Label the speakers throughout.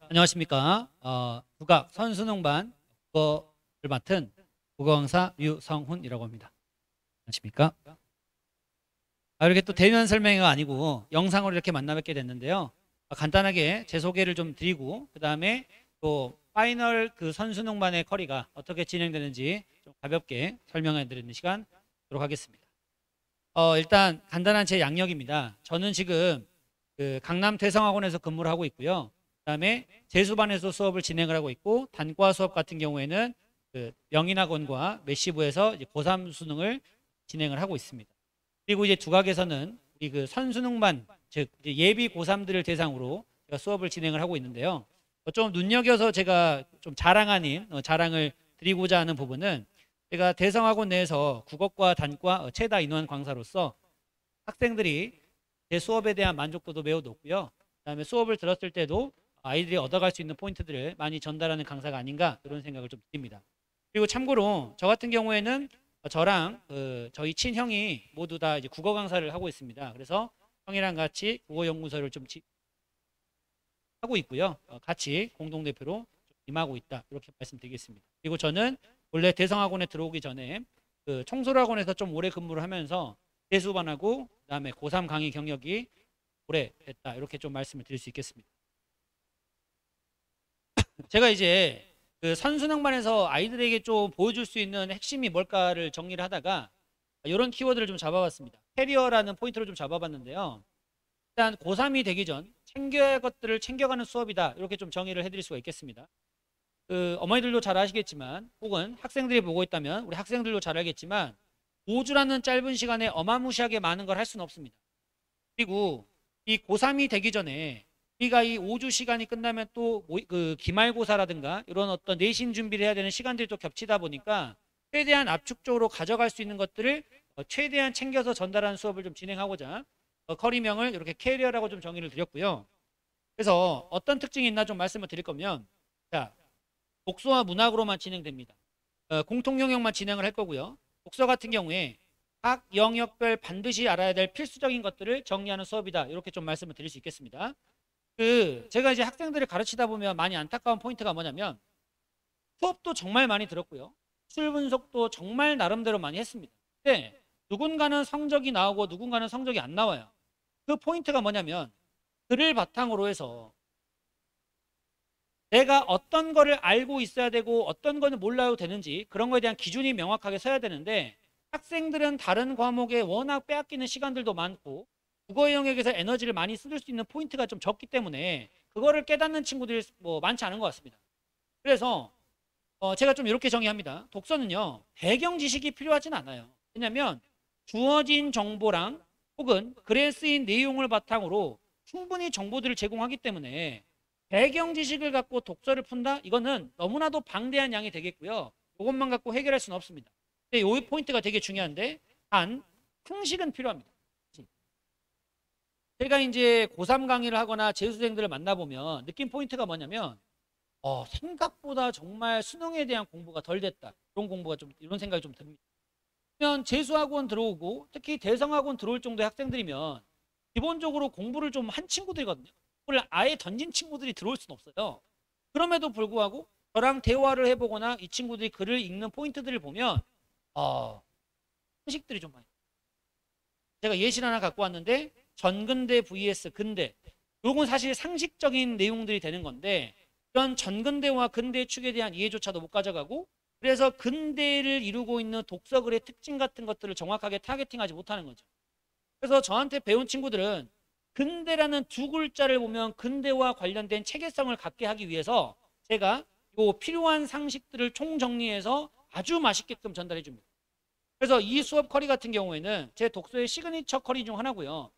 Speaker 1: 안녕하십니까. 국악 선수능반 국어를 맡은 국어강사 류성훈이라고 합니다. 안녕하십니까. 이렇게 또 대면 설명이 아니고 영상으로 이렇게 만나 뵙게 됐는데요. 간단하게 제 소개를 좀 드리고 그 다음에 또 파이널 그 선수능반의 커리가 어떻게 진행되는지 좀 가볍게 설명해 드리는 시간 갖도록 하겠습니다. 일단 간단한 제 양력입니다. 저는 지금 그 강남 대성학원에서 근무를 하고 있고요. 그다음에 재수반에서 수업을 진행을 하고 있고, 단과 수업 같은 경우에는 그 명인학원과 메시부에서 이제 고3 수능을 진행을 하고 있습니다. 그리고 이제 두각에서는 우리 그 선수능반, 즉 이제 예비 고3들을 대상으로 제가 수업을 진행을 하고 있는데요. 좀 눈여겨서 제가 좀 자랑 아닌 자랑을 드리고자 하는 부분은, 제가 대성학원 내에서 국어과 단과 최다 인원 강사로서 학생들이 제 수업에 대한 만족도도 매우 높고요. 그다음에 수업을 들었을 때도 아이들이 얻어갈 수 있는 포인트들을 많이 전달하는 강사가 아닌가, 그런 생각을 좀 듭니다. 그리고 참고로 저 같은 경우에는 저랑 저희 친형이 모두 다 이제 국어 강사를 하고 있습니다. 그래서 형이랑 같이 국어연구소를 좀 하고 있고요. 같이 공동대표로 임하고 있다, 이렇게 말씀드리겠습니다. 그리고 저는 원래 대성학원에 들어오기 전에 그 청솔학원에서 좀 오래 근무를 하면서 재수반하고 그다음에 고3 강의 경력이 오래 됐다, 이렇게 좀 말씀을 드릴 수 있겠습니다. 제가 이제 그 선수능반에서 아이들에게 좀 보여줄 수 있는 핵심이 뭘까를 정리를 하다가 이런 키워드를 좀 잡아봤습니다. 캐리어라는 포인트를 좀 잡아봤는데요. 일단 고3이 되기 전 챙겨야 할 것들을 챙겨가는 수업이다, 이렇게 좀 정의를 해드릴 수가 있겠습니다. 그 어머니들도 잘 아시겠지만, 혹은 학생들이 보고 있다면 우리 학생들도 잘 알겠지만, 5주라는 짧은 시간에 어마무시하게 많은 걸 할 수는 없습니다. 그리고 이 고3이 되기 전에 우리가 이 5주 시간이 끝나면 또 그 기말고사라든가 이런 어떤 내신 준비를 해야 되는 시간들이 또 겹치다 보니까 최대한 압축적으로 가져갈 수 있는 것들을 최대한 챙겨서 전달하는 수업을 좀 진행하고자 커리명을 이렇게 캐리어라고 좀 정의를 드렸고요. 그래서 어떤 특징이 있나 좀 말씀을 드릴 거면, 자, 독서와 문학으로만 진행됩니다. 공통 영역만 진행을 할 거고요. 독서 같은 경우에 각 영역별 반드시 알아야 될 필수적인 것들을 정리하는 수업이다, 이렇게 좀 말씀을 드릴 수 있겠습니다. 제가 이제 학생들을 가르치다 보면 많이 안타까운 포인트가 뭐냐면, 수업도 정말 많이 들었고요, 술 분석도 정말 나름대로 많이 했습니다. 근데 누군가는 성적이 나오고 누군가는 성적이 안 나와요. 그 포인트가 뭐냐면, 그를 바탕으로 해서 내가 어떤 거를 알고 있어야 되고 어떤 거는 몰라도 되는지, 그런 거에 대한 기준이 명확하게 서야 되는데, 학생들은 다른 과목에 워낙 빼앗기는 시간들도 많고 국어 영역에서 에너지를 많이 쓸 수 있는 포인트가 좀 적기 때문에 그거를 깨닫는 친구들이 뭐 많지 않은 것 같습니다. 그래서 제가 좀 이렇게 정의합니다. 독서는요, 배경 지식이 필요하진 않아요. 왜냐하면 주어진 정보랑 혹은 글에 쓰인 내용을 바탕으로 충분히 정보들을 제공하기 때문에 배경 지식을 갖고 독서를 푼다? 이거는 너무나도 방대한 양이 되겠고요. 이것만 갖고 해결할 수는 없습니다. 근데 이 포인트가 되게 중요한데, 단 상식은 필요합니다. 제가 이제 고3 강의를 하거나 재수생들을 만나보면 느낀 포인트가 뭐냐면, 생각보다 정말 수능에 대한 공부가 덜 됐다, 이런 생각이 좀 듭니다. 그러면 재수학원 들어오고 특히 대성학원 들어올 정도의 학생들이면 기본적으로 공부를 좀 한 친구들이거든요. 그걸 아예 던진 친구들이 들어올 수는 없어요. 그럼에도 불구하고 저랑 대화를 해보거나 이 친구들이 글을 읽는 포인트들을 보면 상식들이 좀 많이. 제가 예시를 하나 갖고 왔는데, 전근대 vs 근대, 요건 사실 상식적인 내용들이 되는 건데, 그런 전근대와 근대 축에 대한 이해조차도 못 가져가고, 그래서 근대를 이루고 있는 독서글의 특징 같은 것들을 정확하게 타겟팅하지 못하는 거죠. 그래서 저한테 배운 친구들은 근대라는 두 글자를 보면 근대와 관련된 체계성을 갖게 하기 위해서 제가 요 필요한 상식들을 총정리해서 아주 맛있게끔 전달해 줍니다. 그래서 이 수업 커리 같은 경우에는 제 독서의 시그니처 커리 중 하나고요.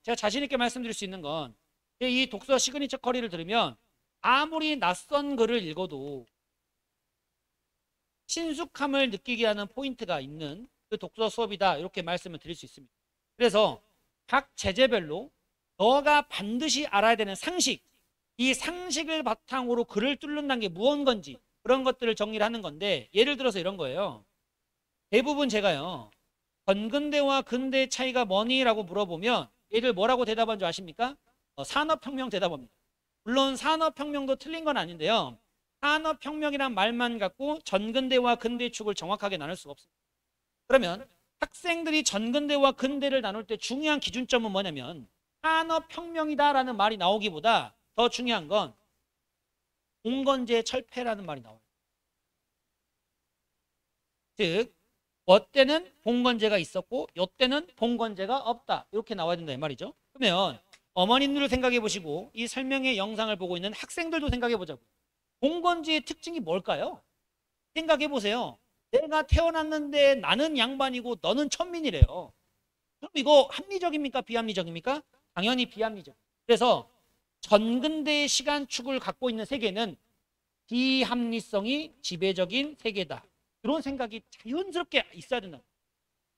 Speaker 1: 제가 자신 있게 말씀드릴 수 있는 건, 이 독서 시그니처 커리를 들으면 아무리 낯선 글을 읽어도 친숙함을 느끼게 하는 포인트가 있는 그 독서 수업이다, 이렇게 말씀을 드릴 수 있습니다. 그래서 각 제재별로 너가 반드시 알아야 되는 상식, 이 상식을 바탕으로 글을 뚫는다는 게 무언 건지, 그런 것들을 정리를 하는 건데, 예를 들어서 이런 거예요. 대부분 제가요, 전근대와 근대의 차이가 뭐니? 라고 물어보면 얘들 뭐라고 대답한 줄 아십니까? 산업혁명 대답합니다. 물론 산업혁명도 틀린 건 아닌데요. 산업혁명이란 말만 갖고 전근대와 근대축을 정확하게 나눌 수가 없습니다. 그러면 학생들이 전근대와 근대를 나눌 때 중요한 기준점은 뭐냐면 산업혁명이다라는 말이 나오기보다 더 중요한 건 봉건제 철폐라는 말이 나와요. 즉, 어때는 봉건제가 있었고 요때는 봉건제가 없다. 이렇게 나와야 된다 이 말이죠. 그러면 어머님들을 생각해 보시고 이 설명의 영상을 보고 있는 학생들도 생각해 보자고. 봉건제의 특징이 뭘까요? 생각해 보세요. 내가 태어났는데 나는 양반이고 너는 천민이래요. 그럼 이거 합리적입니까? 비합리적입니까? 당연히 비합리적. 그래서 전근대의 시간축을 갖고 있는 세계는 비합리성이 지배적인 세계다. 그런 생각이 자연스럽게 있어야 된다.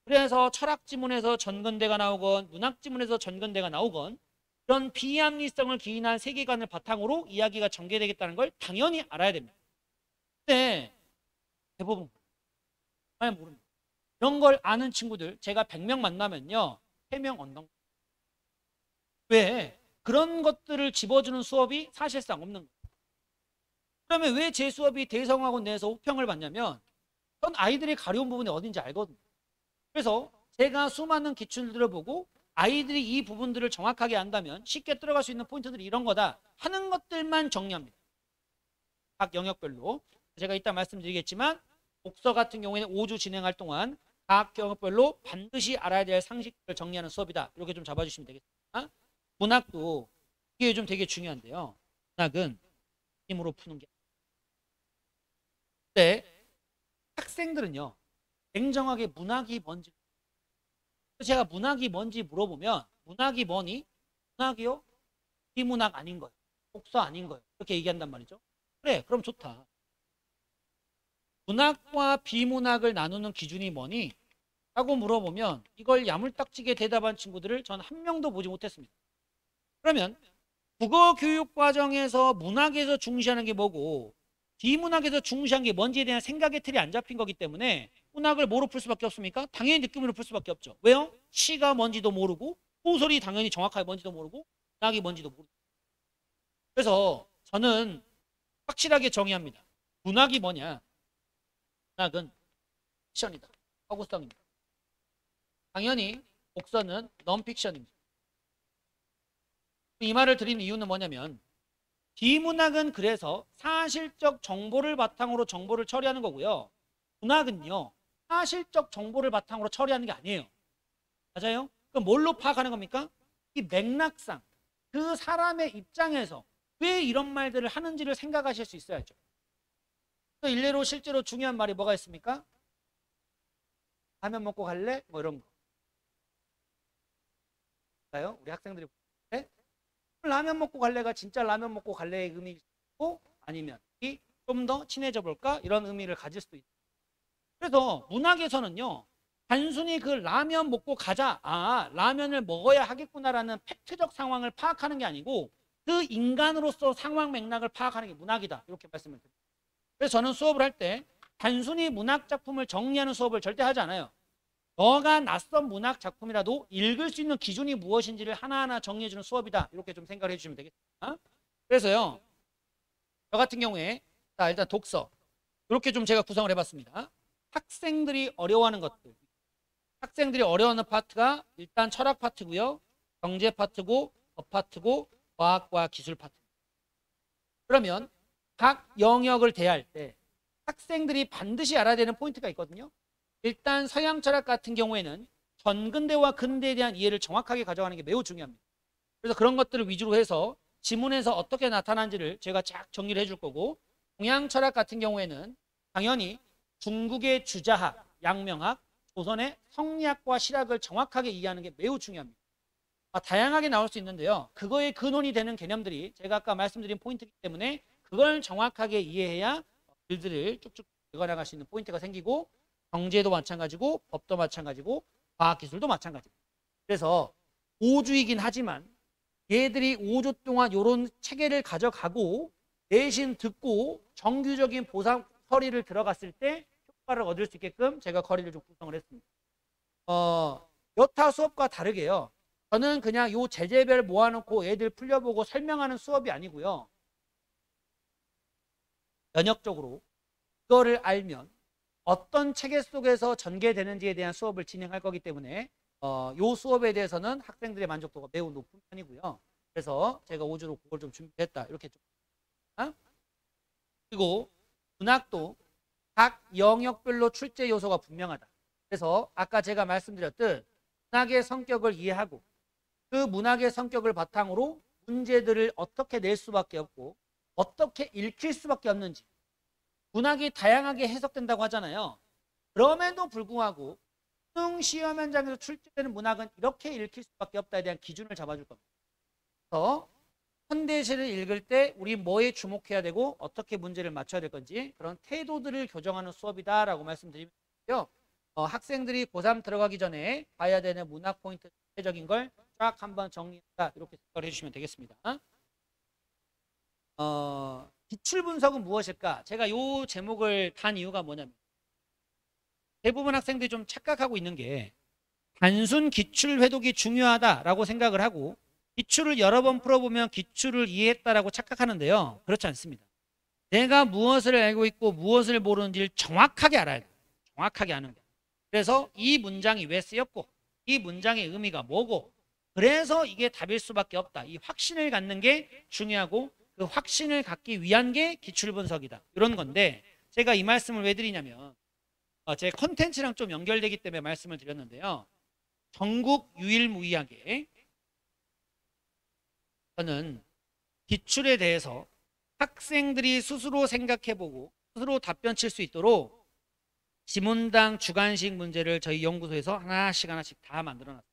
Speaker 1: 그래서 철학 지문에서 전근대가 나오건 문학 지문에서 전근대가 나오건 그런 비합리성을 기인한 세계관을 바탕으로 이야기가 전개되겠다는 걸 당연히 알아야 됩니다. 근데 대부분 잘 모릅니다. 이런 걸 아는 친구들 제가 100명 만나면요 3명 언덕. 왜? 그런 것들을 집어주는 수업이 사실상 없는 거예요. 그러면 왜 제 수업이 대성학원 내에서 호평을 받냐면 전 아이들이 가려운 부분이 어딘지 알거든요. 그래서 제가 수많은 기출들을 보고 아이들이 이 부분들을 정확하게 안다면 쉽게 들어갈 수 있는 포인트들이 이런 거다 하는 것들만 정리합니다. 각 영역별로. 제가 이따 말씀드리겠지만 독서 같은 경우에는 5주 진행할 동안 각 영역별로 반드시 알아야 될 상식들을 정리하는 수업이다. 이렇게 좀 잡아주시면 되겠습니다. 문학도 이게 좀 되게 중요한데요. 문학은 힘으로 푸는 게 근데 학생들은요 냉정하게 문학이 뭔지 제가 문학이 뭔지 물어보면 문학이 뭐니? 문학이요? 비문학 아닌 거예요. 독서 아닌 거예요. 이렇게 얘기한단 말이죠. 그래 그럼 좋다. 문학과 비문학을 나누는 기준이 뭐니? 라고 물어보면 이걸 야물딱지게 대답한 친구들을 전 한 명도 보지 못했습니다. 그러면 국어 교육 과정에서 문학에서 중시하는 게 뭐고 비문학에서 중시한 게 뭔지에 대한 생각의 틀이 안 잡힌 거기 때문에 문학을 뭐로 풀 수밖에 없습니까? 당연히 느낌으로 풀 수밖에 없죠. 왜요? 시가 뭔지도 모르고 소설이 당연히 정확하게 뭔지도 모르고 문학이 뭔지도 모르고 그래서 저는 확실하게 정의합니다. 문학이 뭐냐? 문학은 픽션이다. 허구성입니다. 당연히 독서는 넌픽션입니다. 이 말을 드린 이유는 뭐냐면 비문학은 그래서 사실적 정보를 바탕으로 정보를 처리하는 거고요. 문학은요. 사실적 정보를 바탕으로 처리하는 게 아니에요. 맞아요? 그럼 뭘로 파악하는 겁니까? 이 맥락상 그 사람의 입장에서 왜 이런 말들을 하는지를 생각하실 수 있어야죠. 일례로 실제로 중요한 말이 뭐가 있습니까? 라면 먹고 갈래? 뭐 이런 거. 봐요? 우리 학생들이 네? 라면 먹고 갈래가 진짜 라면 먹고 갈래의 의미일 수도 있고 아니면 좀 더 친해져 볼까? 이런 의미를 가질 수도 있어요. 그래서 문학에서는요. 단순히 그 라면 먹고 가자. 아, 라면을 먹어야 하겠구나라는 팩트적 상황을 파악하는 게 아니고 그 인간으로서 상황 맥락을 파악하는 게 문학이다. 이렇게 말씀을 드립니다. 그래서 저는 수업을 할 때 단순히 문학 작품을 정리하는 수업을 절대 하지 않아요. 너가 낯선 문학 작품이라도 읽을 수 있는 기준이 무엇인지를 하나하나 정리해주는 수업이다. 이렇게 좀 생각을 해주시면 되겠습니다. 그래서요. 저 같은 경우에 일단 독서 이렇게 좀 제가 구성을 해봤습니다. 학생들이 어려워하는 것들. 학생들이 어려워하는 파트가 일단 철학 파트고요. 경제 파트고 법 파트고 과학과 기술 파트. 그러면 각 영역을 대할 때 학생들이 반드시 알아야 되는 포인트가 있거든요. 일단 서양 철학 같은 경우에는 전근대와 근대에 대한 이해를 정확하게 가져가는 게 매우 중요합니다. 그래서 그런 것들을 위주로 해서 지문에서 어떻게 나타나는지를 제가 쫙 정리를 해줄 거고 동양 철학 같은 경우에는 당연히 중국의 주자학, 양명학, 조선의 성리학과 실학을 정확하게 이해하는 게 매우 중요합니다. 다양하게 나올 수 있는데요. 그거에 근원이 되는 개념들이 제가 아까 말씀드린 포인트이기 때문에 그걸 정확하게 이해해야 글들을 쭉쭉 읽어나갈 수 있는 포인트가 생기고 경제도 마찬가지고 법도 마찬가지고 과학기술도 마찬가지입니다. 그래서 5주이긴 하지만 얘들이 5주 동안 이런 체계를 가져가고 대신 듣고 정규적인 보상 커리를 들어갔을 때 효과를 얻을 수 있게끔 제가 커리를 좀 구성을 했습니다. 여타 수업과 다르게요. 저는 그냥 요 제재별 모아놓고 애들 풀려보고 설명하는 수업이 아니고요. 면역적으로 그거를 알면 어떤 체계 속에서 전개되는지에 대한 수업을 진행할 거기 때문에 요 수업에 대해서는 학생들의 만족도가 매우 높은 편이고요. 그래서 제가 5주로 그걸 좀 준비했다. 이렇게 좀. 그리고 문학도 각 영역별로 출제 요소가 분명하다. 그래서 아까 제가 말씀드렸듯 문학의 성격을 이해하고 그 문학의 성격을 바탕으로 문제들을 어떻게 낼 수밖에 없고 어떻게 읽힐 수밖에 없는지. 문학이 다양하게 해석된다고 하잖아요. 그럼에도 불구하고 수능 시험 현장에서 출제되는 문학은 이렇게 읽힐 수밖에 없다에 대한 기준을 잡아줄 겁니다. 그래서 현대시를 읽을 때 우리 뭐에 주목해야 되고 어떻게 문제를 맞춰야 될 건지 그런 태도들을 교정하는 수업이다라고 말씀드리면 되고요. 학생들이 고3 들어가기 전에 봐야 되는 문학 포인트 전체적인 걸 쫙 한번 정리한다. 이렇게 생각을 해주시면 되겠습니다. 기출 분석은 무엇일까? 제가 이 제목을 단 이유가 뭐냐면 대부분 학생들이 좀 착각하고 있는 게 단순 기출 회독이 중요하다라고 생각을 하고 기출을 여러 번 풀어보면 기출을 이해했다라고 착각하는데요. 그렇지 않습니다. 내가 무엇을 알고 있고 무엇을 모르는지를 정확하게 알아야 돼요. 정확하게 아는 거예요. 그래서 이 문장이 왜 쓰였고 이 문장의 의미가 뭐고 그래서 이게 답일 수밖에 없다. 이 확신을 갖는 게 중요하고 그 확신을 갖기 위한 게 기출 분석이다. 이런 건데 제가 이 말씀을 왜 드리냐면 제 컨텐츠랑 좀 연결되기 때문에 말씀을 드렸는데요. 전국 유일무이하게 저는 기출에 대해서 학생들이 스스로 생각해보고 스스로 답변 칠 수 있도록 지문당 주관식 문제를 저희 연구소에서 하나씩 다 만들어놨습니다.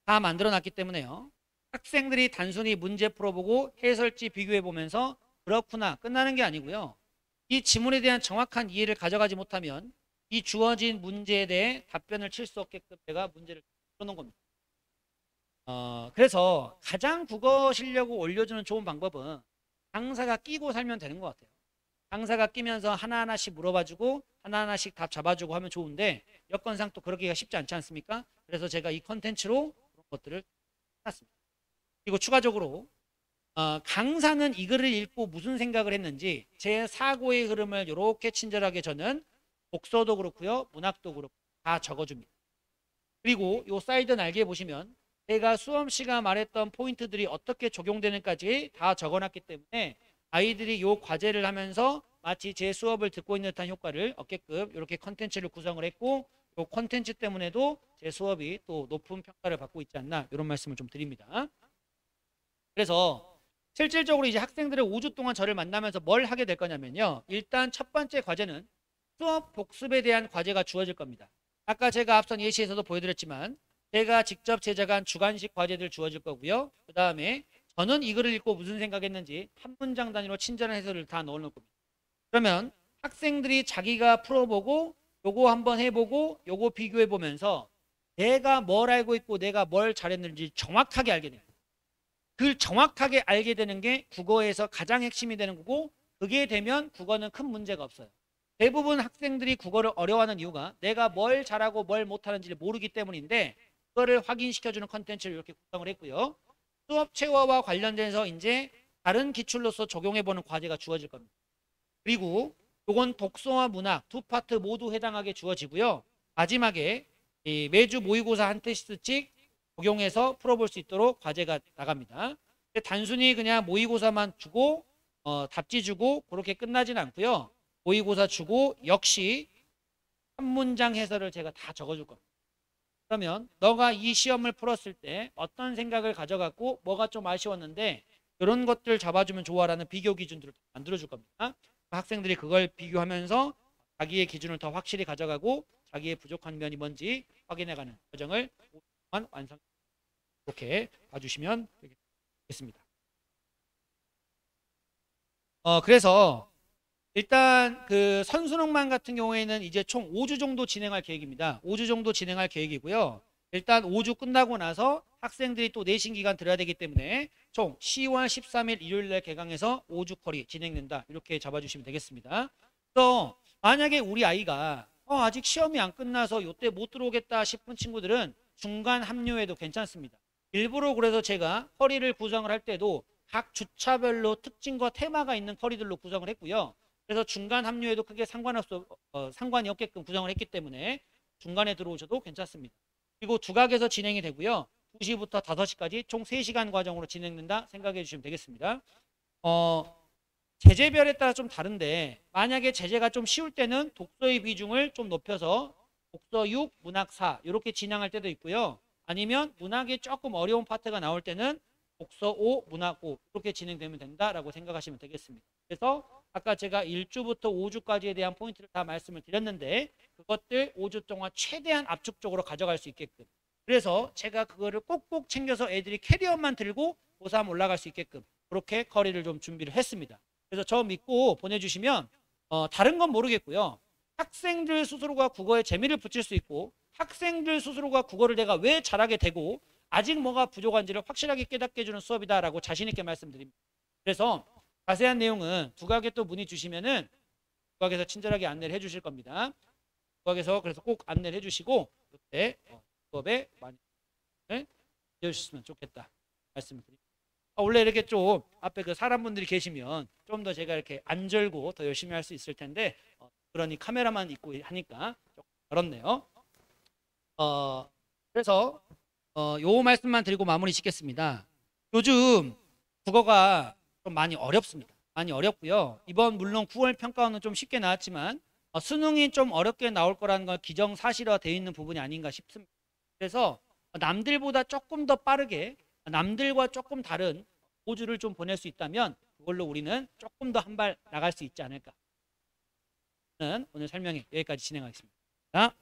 Speaker 1: 다 만들어놨기 때문에요. 학생들이 단순히 문제 풀어보고 해설지 비교해보면서 그렇구나 끝나는 게 아니고요. 이 지문에 대한 정확한 이해를 가져가지 못하면 이 주어진 문제에 대해 답변을 칠 수 없게끔 제가 문제를 풀어놓은 겁니다. 그래서 가장 국어 실력을 올려주는 좋은 방법은 강사가 끼고 살면 되는 것 같아요. 강사가 끼면서 하나하나씩 물어봐주고 하나하나씩 답 잡아주고 하면 좋은데 여건상 또 그러기가 쉽지 않지 않습니까? 그래서 제가 이 컨텐츠로 그런 것들을 해놨습니다. 그리고 추가적으로 강사는 이 글을 읽고 무슨 생각을 했는지 제 사고의 흐름을 이렇게 친절하게 저는 독서도 그렇고요. 문학도 그렇고 다 적어줍니다. 그리고 이 사이드 날개 보시면 제가 수험 시간 말했던 포인트들이 어떻게 적용되는까지 다 적어놨기 때문에 아이들이 이 과제를 하면서 마치 제 수업을 듣고 있는 듯한 효과를 얻게끔 이렇게 컨텐츠를 구성을 했고 이 컨텐츠 때문에도 제 수업이 또 높은 평가를 받고 있지 않나 이런 말씀을 좀 드립니다. 그래서 실질적으로 이제 학생들은 5주 동안 저를 만나면서 뭘 하게 될 거냐면요. 일단 첫 번째 과제는 수업 복습에 대한 과제가 주어질 겁니다. 아까 제가 앞선 예시에서도 보여드렸지만 제가 직접 제작한 주관식 과제들 주어질 거고요. 그 다음에 저는 이 글을 읽고 무슨 생각했는지 한 문장 단위로 친절한 해설을 다 넣어놓을 겁니다. 그러면 학생들이 자기가 풀어보고 요거 한번 해보고 요거 비교해보면서 내가 뭘 알고 있고 내가 뭘 잘했는지 정확하게 알게 됩니다. 그걸 정확하게 알게 되는 게 국어에서 가장 핵심이 되는 거고 그게 되면 국어는 큰 문제가 없어요. 대부분 학생들이 국어를 어려워하는 이유가 내가 뭘 잘하고 뭘 못하는지를 모르기 때문인데 그거를 확인시켜주는 컨텐츠를 이렇게 구성을 했고요. 수업 체화와 관련돼서 이제 다른 기출로서 적용해보는 과제가 주어질 겁니다. 그리고 이건 독서와 문학 두 파트 모두 해당하게 주어지고요. 마지막에 매주 모의고사 한 테스트씩 적용해서 풀어볼 수 있도록 과제가 나갑니다. 단순히 그냥 모의고사만 주고 답지 주고 그렇게 끝나진 않고요. 모의고사 주고 역시 한 문장 해설을 제가 다 적어줄 겁니다. 그러면 너가 이 시험을 풀었을 때 어떤 생각을 가져갔고 뭐가 좀 아쉬웠는데 이런 것들 잡아주면 좋아라는 비교 기준들을 만들어줄 겁니다. 학생들이 그걸 비교하면서 자기의 기준을 더 확실히 가져가고 자기의 부족한 면이 뭔지 확인해가는 과정을 완성. 이렇게 봐주시면 되겠습니다. 그래서 일단 그 선수능만 같은 경우에는 이제 총 5주 정도 진행할 계획입니다. 5주 정도 진행할 계획이고요. 일단 5주 끝나고 나서 학생들이 또 내신 기간 들어야 되기 때문에 총 10월 13일 일요일날 개강해서 5주 컬이 진행된다. 이렇게 잡아주시면 되겠습니다. 또 만약에 우리 아이가 아직 시험이 안 끝나서 이때 못 들어오겠다 싶은 친구들은 중간 합류해도 괜찮습니다. 일부러 그래서 제가 커리를 구성을 할 때도 각 주차별로 특징과 테마가 있는 커리들로 구성을 했고요. 그래서 중간 합류에도 크게 상관이 없게끔 구성을 했기 때문에 중간에 들어오셔도 괜찮습니다. 그리고 두각에서 진행이 되고요. 2시부터 5시까지 총 3시간 과정으로 진행된다 생각해 주시면 되겠습니다. 제재별에 따라 좀 다른데 만약에 제재가 좀 쉬울 때는 독서의 비중을 좀 높여서 독서 6, 문학 4 이렇게 진행할 때도 있고요. 아니면 문학이 조금 어려운 파트가 나올 때는 독서 5, 문학 5 이렇게 진행되면 된다라고 생각하시면 되겠습니다. 그래서 아까 제가 1주부터 5주까지에 대한 포인트를 다 말씀을 드렸는데 그것들 5주 동안 최대한 압축적으로 가져갈 수 있게끔 그래서 제가 그거를 꼭꼭 챙겨서 애들이 캐리어만 들고 고3 올라갈 수 있게끔 그렇게 커리를 좀 준비를 했습니다. 그래서 저 믿고 보내주시면 다른 건 모르겠고요. 학생들 스스로가 국어에 재미를 붙일 수 있고 학생들 스스로가 국어를 내가 왜 잘하게 되고 아직 뭐가 부족한지를 확실하게 깨닫게 해주는 수업이다라고 자신 있게 말씀드립니다. 그래서 자세한 내용은 두각에 또 문의 주시면은 두각에서 친절하게 안내를 해주실 겁니다. 두각에서 그래서 꼭 안내를 해주시고 그때 수업에 많이 해주셨으면 좋겠다 말씀을 드립니다. 원래 이렇게 좀 앞에 그 사람분들이 계시면 좀 더 제가 이렇게 안 절고 더 열심히 할 수 있을 텐데 그러니 카메라만 있고 하니까 조금 어렵네요. 그래서 요 말씀만 드리고 마무리 짓겠습니다. 요즘 국어가 좀 많이 어렵습니다. 많이 어렵고요. 이번 물론 9월 평가원은 좀 쉽게 나왔지만 수능이 좀 어렵게 나올 거라는 건 기정사실화 되어 있는 부분이 아닌가 싶습니다. 그래서 남들보다 조금 더 빠르게 남들과 조금 다른 5주를 좀 보낼 수 있다면 그걸로 우리는 조금 더 한 발 나갈 수 있지 않을까. 오늘 설명이 여기까지 진행하겠습니다.